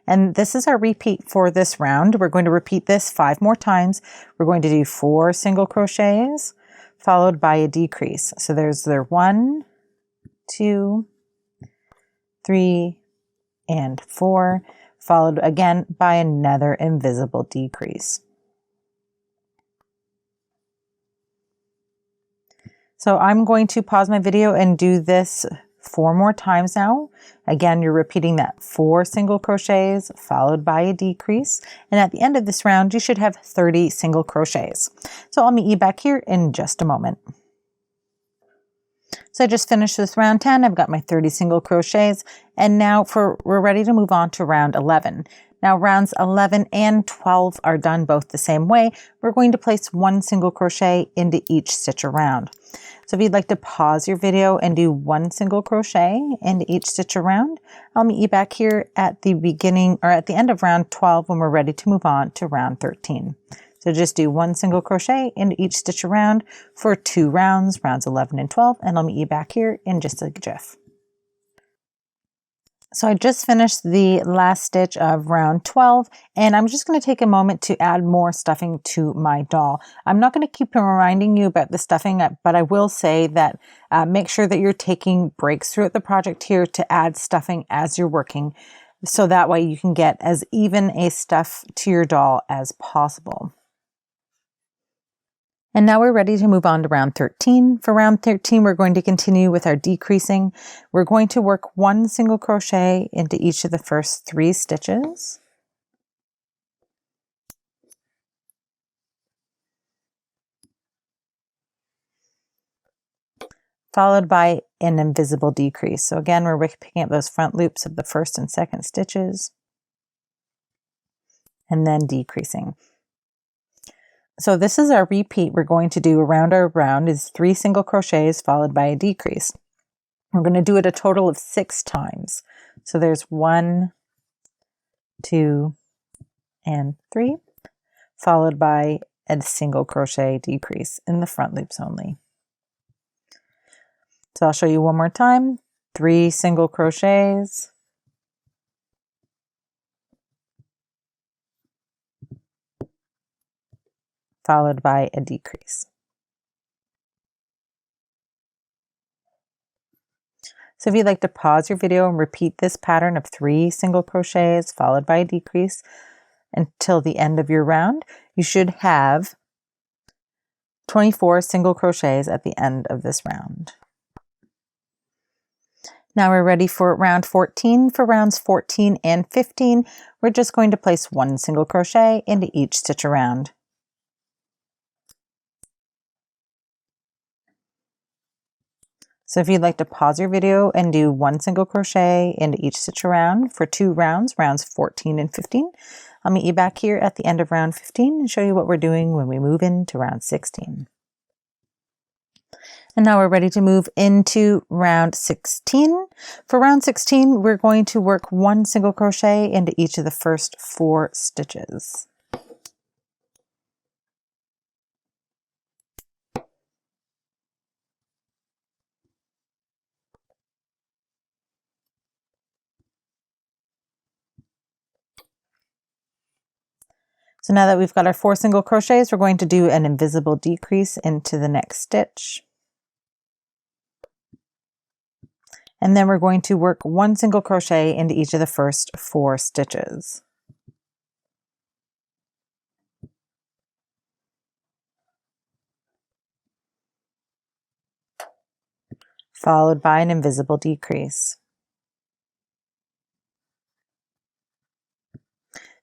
And this is our repeat for this round. We're going to repeat this 5 more times. We're going to do 4 single crochets followed by a decrease. So there's their 1, 2, 3, and 4, followed again by another invisible decrease. So I'm going to pause my video and do this 4 more times now. Again, you're repeating that 4 single crochets followed by a decrease. And at the end of this round, you should have 30 single crochets. So I'll meet you back here in just a moment. So I just finished with round 10. I've got my 30 single crochets. And now we're ready to move on to round 11. Now rounds 11 and 12 are done both the same way. We're going to place 1 single crochet into each stitch around. So if you'd like to pause your video and do 1 single crochet into each stitch around, I'll meet you back here at the beginning or at the end of round 12 when we're ready to move on to round 13. So just do 1 single crochet into each stitch around for 2 rounds, rounds 11 and 12, and I'll meet you back here in just a jiff. So I just finished the last stitch of round 12, and I'm just going to take a moment to add more stuffing to my doll. I'm not going to keep reminding you about the stuffing, but I will say that make sure that you're taking breaks throughout the project here to add stuffing as you're working, so that way you can get as even a stuff to your doll as possible. And now we're ready to move on to round 13. For round 13, we're going to continue with our decreasing. We're going to work 1 single crochet into each of the first 3 stitches. Followed by an invisible decrease. So again, we're picking up those front loops of the first and second stitches and then decreasing. So this is our repeat we're going to do around our round is 3 single crochets followed by a decrease. We're going to do it a total of 6 times. So there's 1, 2, and 3, followed by a single crochet decrease in the front loops only. So I'll show you one more time. 3 single crochets, followed by a decrease. So if you'd like to pause your video and repeat this pattern of 3 single crochets followed by a decrease until the end of your round, you should have 24 single crochets at the end of this round. Now we're ready for round 14. For rounds 14 and 15, we're just going to place 1 single crochet into each stitch around. So if you'd like to pause your video and do 1 single crochet into each stitch around for 2 rounds, rounds 14 and 15, I'll meet you back here at the end of round 15 and show you what we're doing when we move into round 16. And now we're ready to move into round 16. For round 16, we're going to work 1 single crochet into each of the first 4 stitches. So now that we've got our 4 single crochets, we're going to do an invisible decrease into the next stitch. And then we're going to work 1 single crochet into each of the first 4 stitches. Followed by an invisible decrease.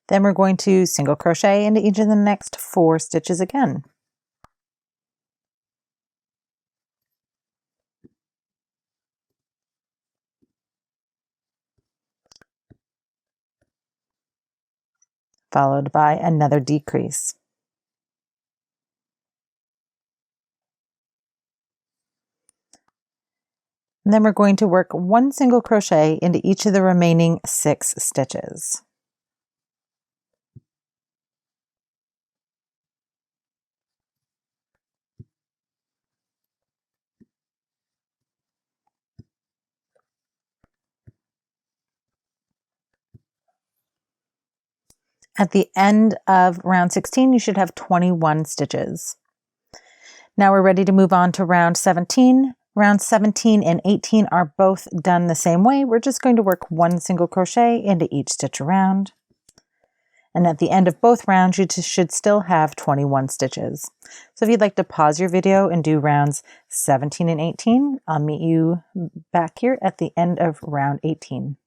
Then we're going to single crochet into each of the next 4 stitches again. Followed by another decrease. And then we're going to work 1 single crochet into each of the remaining 6 stitches. At the end of round 16, you should have 21 stitches. Now we're ready to move on to round 17. Round 17 and 18 are both done the same way. We're just going to work 1 single crochet into each stitch around. And at the end of both rounds, you should still have 21 stitches. So if you'd like to pause your video and do rounds 17 and 18, I'll meet you back here at the end of round 18.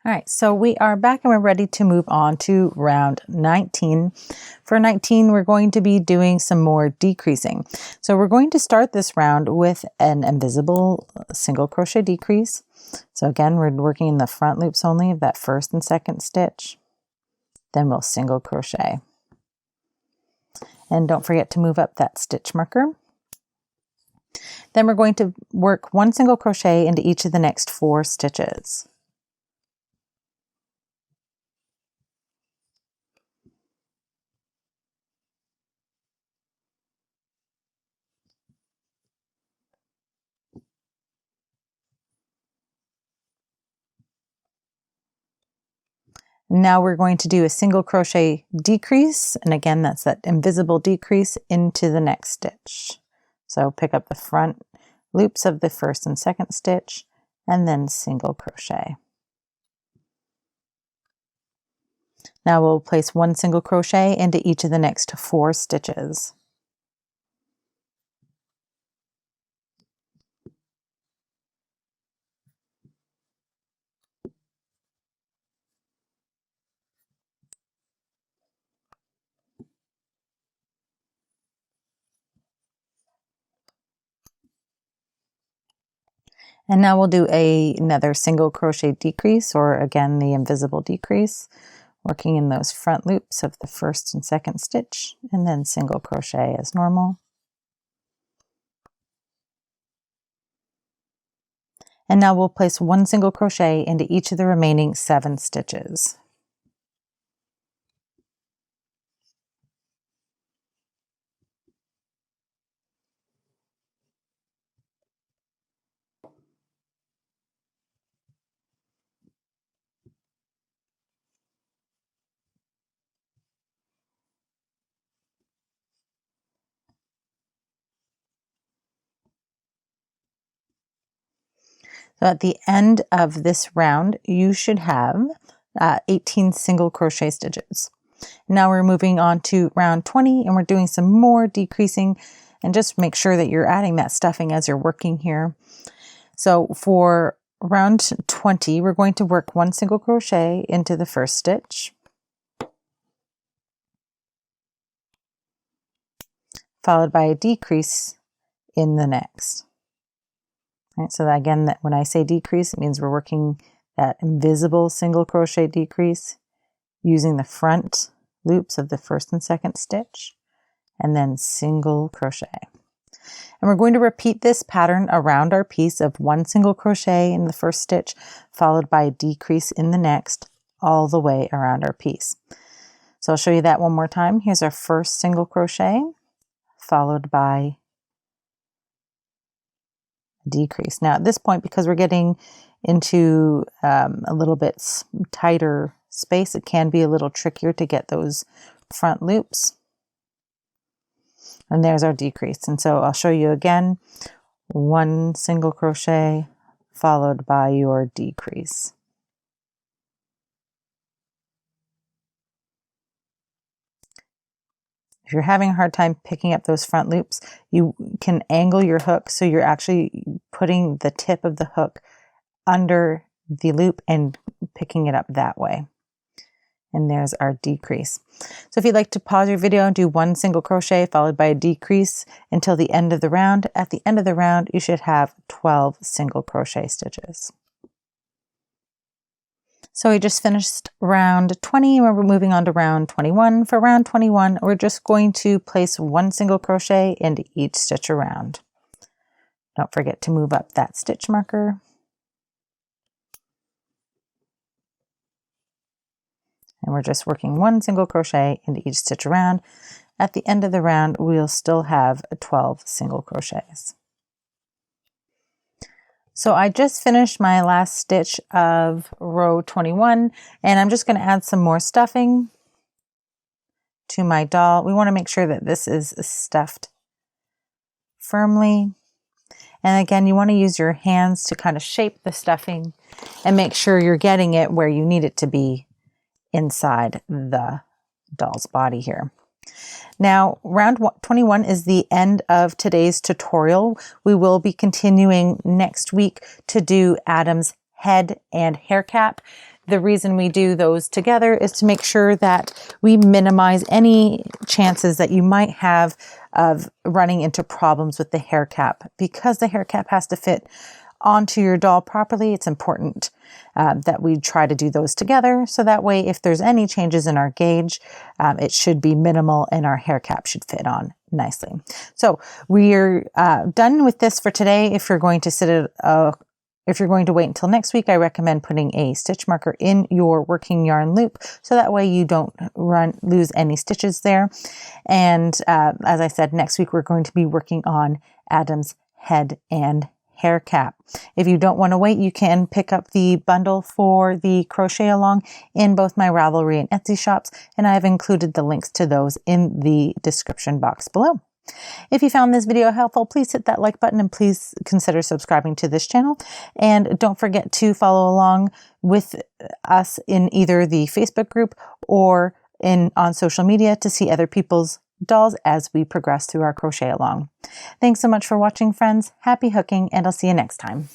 All right, so we are back and we're ready to move on to round 19. For 19, we're going to be doing some more decreasing. So we're going to start this round with an invisible single crochet decrease. So again, we're working in the front loops only of that first and second stitch. Then we'll single crochet. And don't forget to move up that stitch marker. Then we're going to work 1 single crochet into each of the next 4 stitches. Now we're going to do a single crochet decrease, and again that's that invisible decrease into the next stitch. So pick up the front loops of the first and second stitch and then single crochet. Now we'll place 1 single crochet into each of the next 4 stitches. And now we'll do another single crochet decrease, or again the invisible decrease, working in those front loops of the first and second stitch, and then single crochet as normal. And now we'll place 1 single crochet into each of the remaining 7 stitches. So at the end of this round, you should have 18 single crochet stitches. Now we're moving on to round 20, and we're doing some more decreasing, and just make sure that you're adding that stuffing as you're working here. So for round 20, we're going to work 1 single crochet into the first stitch, followed by a decrease in the next. Right, so that again, that when I say decrease, it means we're working that invisible single crochet decrease using the front loops of the first and second stitch, and then single crochet. And we're going to repeat this pattern around our piece of 1 single crochet in the first stitch, followed by a decrease in the next, all the way around our piece. So I'll show you that one more time. Here's our first single crochet, followed by decrease. Now at this point, because we're getting into a little bit tighter space, it can be a little trickier to get those front loops. And there's our decrease. And so I'll show you again, 1 single crochet followed by your decrease. If you're having a hard time picking up those front loops, you can angle your hook so you're actually putting the tip of the hook under the loop and picking it up that way. And there's our decrease. So if you'd like to pause your video and do 1 single crochet followed by a decrease until the end of the round, at the end of the round you should have 12 single crochet stitches. So we just finished round 20, and we're moving on to round 21. For round 21, we're just going to place 1 single crochet into each stitch around. Don't forget to move up that stitch marker. And we're just working 1 single crochet into each stitch around. At the end of the round, we'll still have 12 single crochets. So I just finished my last stitch of row 21, and I'm just going to add some more stuffing to my doll. We want to make sure that this is stuffed firmly. And again, you want to use your hands to kind of shape the stuffing and make sure you're getting it where you need it to be inside the doll's body here. Now, round 21 is the end of today's tutorial. We will be continuing next week to do Adam's head and hair cap. The reason we do those together is to make sure that we minimize any chances that you might have of running into problems with the hair cap. Because the hair cap has to fit onto your doll properly, it's important that we try to do those together, so that way if there's any changes in our gauge, it should be minimal and our hair cap should fit on nicely. So we're done with this for today. If you're going to if you're going to wait until next week, I recommend putting a stitch marker in your working yarn loop, so that way you don't lose any stitches there. And as I said, next week we're going to be working on Adam's head and hair cap. If you don't want to wait, you can pick up the bundle for the crochet along in both my Ravelry and Etsy shops, and I've included the links to those in the description box below. If you found this video helpful, please hit that like button and please consider subscribing to this channel. And don't forget to follow along with us in either the Facebook group or on social media to see other people's dolls as we progress through our crochet along. Thanks so much for watching, friends. Happy hooking, and I'll see you next time.